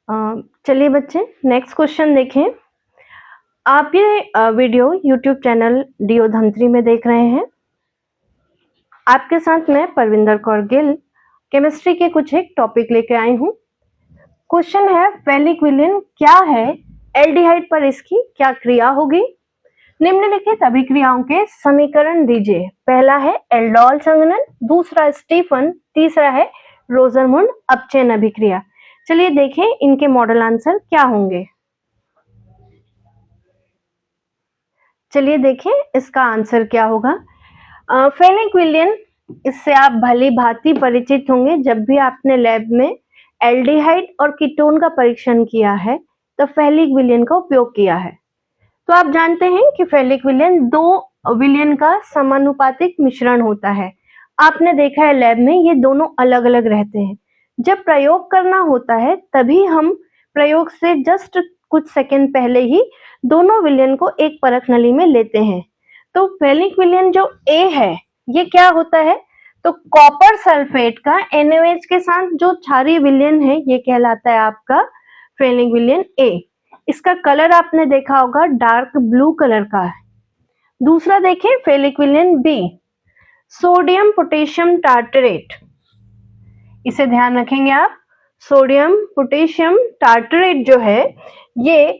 अ, चलिए बच्चे next question देखें। आप ये वीडियो यूट्यूब चैनल डीओ धमत्री में देख रहे हैं। आपके साथ मैं परविंदर कौर गिल केमिस्ट्री के कुछ एक टॉपिक लेके आई हूँ। क्वेश्चन है फेलिक विलेन क्या है, एल्डिहाइड पर इसकी क्या क्रिया होगी। निम्नलिखित अभिक्रियाओं के समीकरण दीजिए। पहला है एल्डोल संघनन, दूसरा स्टीफन, तीसरा है रोजरमुंड अपचयन अभिक्रिया। चलिए देखें इनके मॉडल आंसर क्या होंगे। चलिए देखें इसका आंसर क्या होगा। फेलिक विलेन, इससे आप भली भांति परिचित होंगे। जब भी आपने लैब में एल्डिहाइड और कीटोन का परीक्षण किया है तो फेलिक विलेन का उपयोग किया है। तो आप जानते हैं कि फेलिक विलेन दो विलेन का समानुपातिक मिश्रण होता है। आपने देखा है लैब में ये दोनों अलग अलग रहते हैं। जब प्रयोग करना होता है तभी हम प्रयोग से जस्ट कुछ सेकंड पहले ही दोनों विलेन को एक परख नली में लेते हैं। तो फेलिक विलेन जो ए है ये क्या होता है, तो कॉपर सल्फेट का NaOH के साथ जो क्षारीय विलेन है ये कहलाता है आपका फेलिक विलेन ए। इसका कलर आपने देखा होगा डार्क ब्लू कलर का है। दूसरा देखें फेलिक विलेन बी, सोडियम पोटेशियम टार्टरेट। इसे ध्यान रखेंगे आप। सोडियम पोटेशियम टार्टरेट जो है ये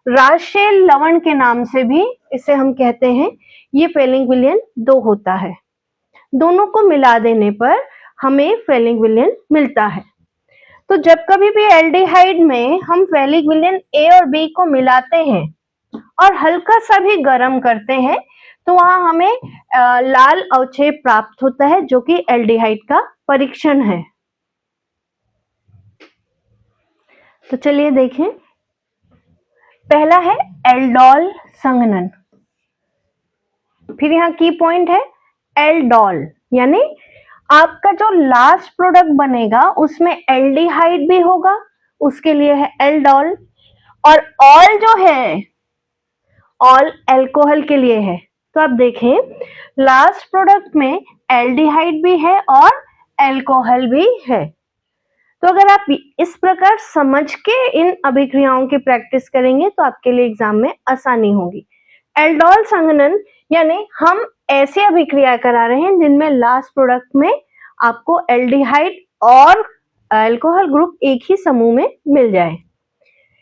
राशेल लवण के नाम से भी इसे हम कहते हैं। ये फेलिक विलेन 2 होता है। दोनों को मिला देने पर हमें फेलिक विलेन मिलता है। तो जब कभी भी एल्डिहाइड में हम फेलिक विलेन ए और बी को मिलाते हैं और हल्का सा भी गर्म करते हैं तो वहां हमें लाल अवक्षेप प्राप्त होता है जो कि एल्डिहाइड का परीक्षण है। तो चलिए देखें। पहला है एल्डोल संघनन। फिर यहाँ की पॉइंट है एल्डोल, यानी आपका जो लास्ट प्रोडक्ट बनेगा उसमें एल्डिहाइड भी होगा, उसके लिए है एल्डोल। और ऑल जो है ऑल एल्कोहल के लिए है। तो आप देखें लास्ट प्रोडक्ट में एल्डिहाइड भी है और एल्कोहल भी है। तो अगर आप इस प्रकार समझ के इन अभिक्रियाओं की प्रैक्टिस करेंगे तो आपके लिए एग्जाम में आसानी होगी। एल्डोल संघनन यानी हम ऐसी अभिक्रिया करा रहे हैं जिनमें लास्ट प्रोडक्ट में आपको एल्डिहाइड और अल्कोहल ग्रुप एक ही समूह में मिल जाए।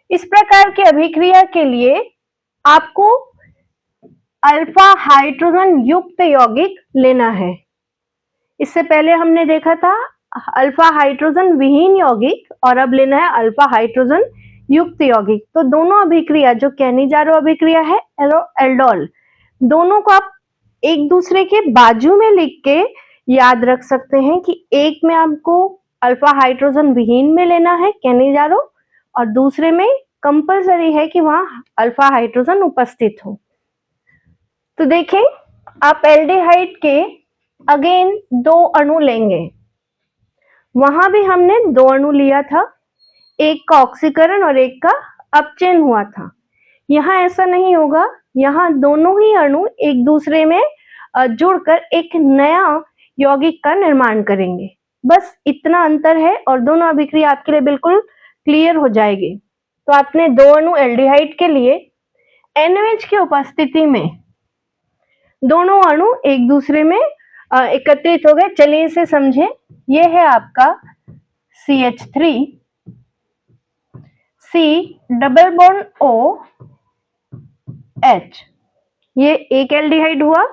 इस प्रकार की अभिक्रिया के लिए आपको अल्फा हाइड्रोजन युक्त यौगिक लेना है। इससे पहले हमने देखा था अल्फा हाइड्रोजन विहीन यौगिक और अब लेना है अल्फा हाइड्रोजन युक्त यौगिक। तो दोनों अभिक्रिया जो कैनिजारो अभिक्रिया है एल्डोल, दोनों को आप एक दूसरे के बाजू में लिख के याद रख सकते हैं कि एक में आपको अल्फा हाइड्रोजन विहीन में लेना है कैनिजारो और दूसरे में कंपलसरी है कि वहां अल्फा हाइड्रोजन उपस्थित हो। तो देखें आप एल्डिहाइड के अगेन 2 अणु लेंगे। वहां भी हमने 2 अणु लिया था, एक का ऑक्सीकरण और एक का अपचयन हुआ था। यहाँ ऐसा नहीं होगा, यहाँ दोनों ही अणु एक दूसरे में जुड़कर एक नया यौगिक का निर्माण करेंगे। बस इतना अंतर है और दोनों अभिक्रिया आपके लिए बिल्कुल क्लियर हो जाएगी। तो आपने 2 अणु एल्डिहाइड के लिए NaOH की उपस्थिति में दोनों अणु एक दूसरे में एकत्रित हो गए। चलिए इसे समझें। ये है आपका CH3, C double bond O H, ये एक एल्डिहाइड हुआ।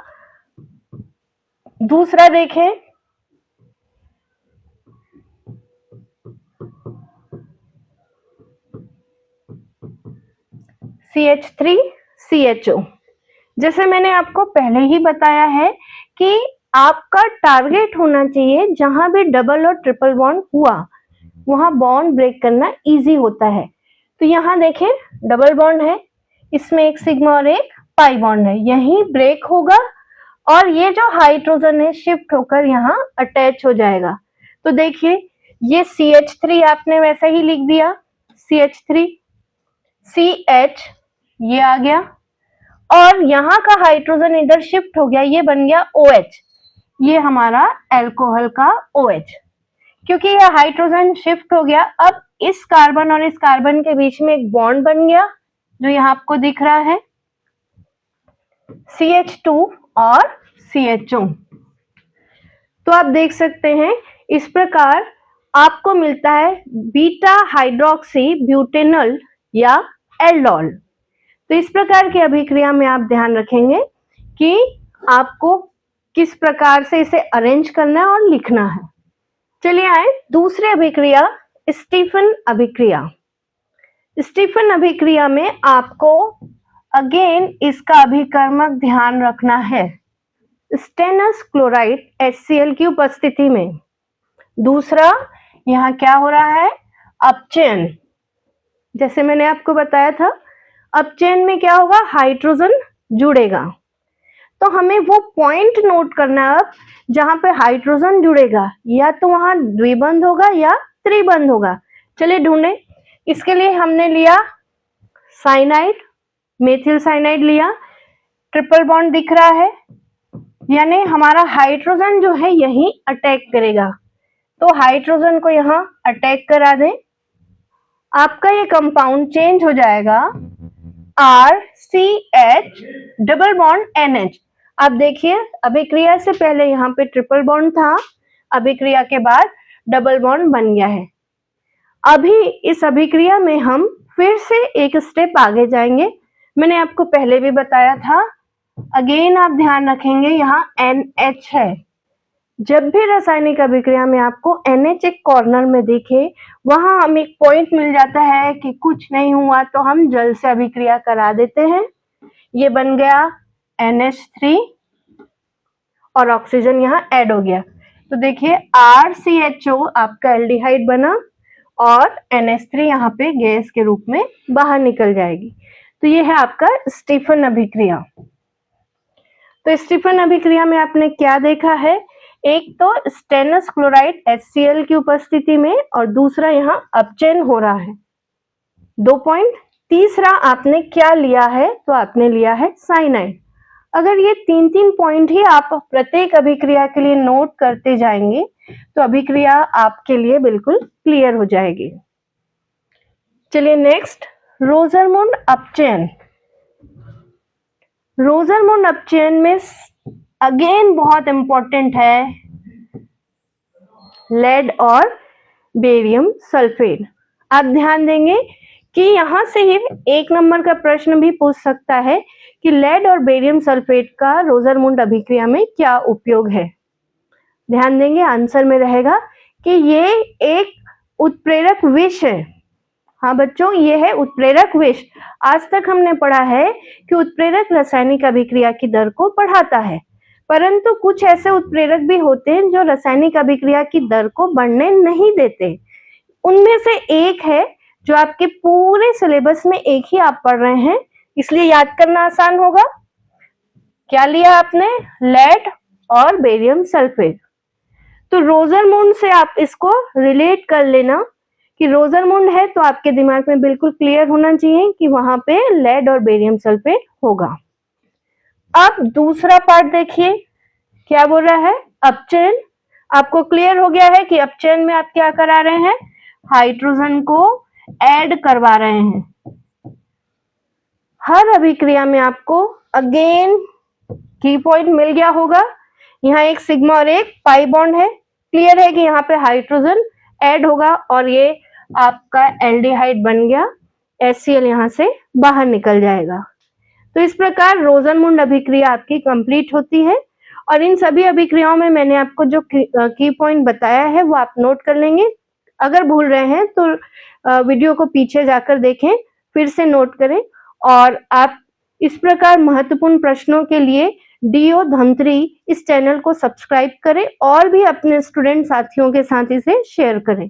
दूसरा देखें CH3 CHO। जैसे मैंने आपको पहले ही बताया है कि आपका टारगेट होना चाहिए जहां भी डबल और ट्रिपल बॉन्ड हुआ वहां बॉन्ड ब्रेक करना इजी होता है। तो यहाँ देखें डबल बॉन्ड है, इसमें एक सिग्मा और एक पाई बॉन्ड है, यही ब्रेक होगा और ये जो हाइड्रोजन है शिफ्ट होकर यहाँ अटैच हो जाएगा। तो देखिए ये CH3 आपने वैसा ही लिख दिया, CH3 CH ये आ गया और यहाँ का हाइड्रोजन इधर शिफ्ट हो गया, ये बन गया OH, ये हमारा एल्कोहल का OH। क्योंकि यह हाइड्रोजन शिफ्ट हो गया, अब इस कार्बन और इस कार्बन के बीच में एक बॉन्ड बन गया जो यहाँ आपको दिख रहा है, CH2 और CHO। तो आप देख सकते हैं इस प्रकार आपको मिलता है बीटा हाइड्रोक्सी ब्यूटेनॉल या एल्डोल। तो इस प्रकार की अभिक्रिया में आप ध्यान रखेंगे कि आपको किस प्रकार से इसे अरेंज करना है और लिखना है। चलिए आए दूसरी अभिक्रिया, स्टीफन अभिक्रिया। स्टीफन अभिक्रिया में आपको अगेन इसका अभिकर्मक ध्यान रखना है, स्टेनस क्लोराइड HCl की उपस्थिति में। दूसरा, यहाँ क्या हो रहा है, अपचयन। जैसे मैंने आपको बताया था, अपचयन में क्या होगा, हाइड्रोजन जुड़ेगा। तो हमें वो पॉइंट नोट करना है अब जहां पे हाइड्रोजन जुड़ेगा, या तो वहां द्विबंध होगा या त्रिबंध होगा। चलिए ढूंढे। इसके लिए हमने लिया साइनाइड, मेथिल साइनाइड लिया, ट्रिपल बॉन्ड दिख रहा है, यानी हमारा हाइड्रोजन जो है यही अटैक करेगा। तो हाइड्रोजन को यहाँ अटैक करा दें, आपका ये कंपाउंड चेंज हो जाएगा RCH डबल बॉन्ड NH। आप देखिए अभिक्रिया से पहले यहाँ पे ट्रिपल बॉन्ड था, अभिक्रिया के बाद डबल बॉन्ड बन गया है। अभी इस अभिक्रिया में हम फिर से एक स्टेप आगे जाएंगे, मैंने आपको पहले भी बताया था। अगेन आप ध्यान रखेंगे यहाँ NH है। जब भी रासायनिक अभिक्रिया में आपको NH एक कॉर्नर में दिखे, वहां हम एक पॉइंट मिल जाता है कि कुछ नहीं हुआ तो हम जल से अभिक्रिया करा देते हैं। ये बन गया NH3 और ऑक्सीजन यहाँ ऐड हो गया। तो देखिए RCHO आपका एल्डिहाइड बना और NH3 यहाँ पे गैस के रूप में बाहर निकल जाएगी। तो ये है आपका स्टीफन अभिक्रिया। तो स्टीफन अभिक्रिया में आपने क्या देखा है, एक तो स्टेनस क्लोराइड HCl की उपस्थिति में और दूसरा यहाँ अपचयन हो रहा है, 2 पॉइंट। तीसरा आपने क्या लिया है, तो आपने लिया है साइनाइड। अगर ये 3 पॉइंट ही आप प्रत्येक अभिक्रिया के लिए नोट करते जाएंगे तो अभिक्रिया आपके लिए बिल्कुल क्लियर हो जाएगी। चलिए नेक्स्ट, रोजरमुंड अपचयन। रोजरमुंड अपचयन में अगेन बहुत इंपॉर्टेंट है लेड और बेरियम सल्फेट। आप ध्यान देंगे कि यहां से ही 1 नंबर का प्रश्न भी पूछ सकता है कि लेड और बेरियम सल्फेट का रोजरमुंड अभिक्रिया में क्या उपयोग है। ध्यान देंगे आंसर में रहेगा कि ये एक उत्प्रेरक विष है। हाँ बच्चों, ये है उत्प्रेरक विष। आज तक हमने पढ़ा है कि उत्प्रेरक रासायनिक अभिक्रिया की दर को बढ़ाता है, परंतु कुछ ऐसे उत्प्रेरक भी होते हैं जो रासायनिक अभिक्रिया की दर को बढ़ने नहीं देते। उनमें से एक है जो आपके पूरे सिलेबस में एक ही आप पढ़ रहे हैं, इसलिए याद करना आसान होगा। क्या लिया आपने, लेड और बेरियम सल्फेट। तो रोजरमुंड से आप इसको रिलेट कर लेना कि रोजरमुंड है तो आपके दिमाग में बिल्कुल क्लियर होना चाहिए कि वहां पे लेड और बेरियम सल्फेट होगा। अब दूसरा पार्ट देखिए क्या बोल रहा है, अपचयन। आपको क्लियर हो गया है कि अपचयन में आप क्या करा रहे हैं, हाइड्रोजन को ऐड करवा रहे हैं। हर अभिक्रिया में आपको अगेन की पॉइंट मिल गया होगा, यहाँ एक सिग्मा और एक पाई बॉन्ड है। क्लियर है कि यहाँ पे हाइड्रोजन ऐड होगा और ये आपका एल्डिहाइड बन गया, HCl यहाँ से बाहर निकल जाएगा। तो इस प्रकार रोजरमुंड अभिक्रिया आपकी कंप्लीट होती है। और इन सभी अभिक्रियाओं में मैंने आपको जो की पॉइंट बताया है वो आप नोट कर लेंगे। अगर भूल रहे हैं तो वीडियो को पीछे जाकर देखें, फिर से नोट करें। और आप इस प्रकार महत्वपूर्ण प्रश्नों के लिए DO धमत्री इस चैनल को सब्सक्राइब करें और भी अपने स्टूडेंट साथियों के साथ इसे शेयर करें।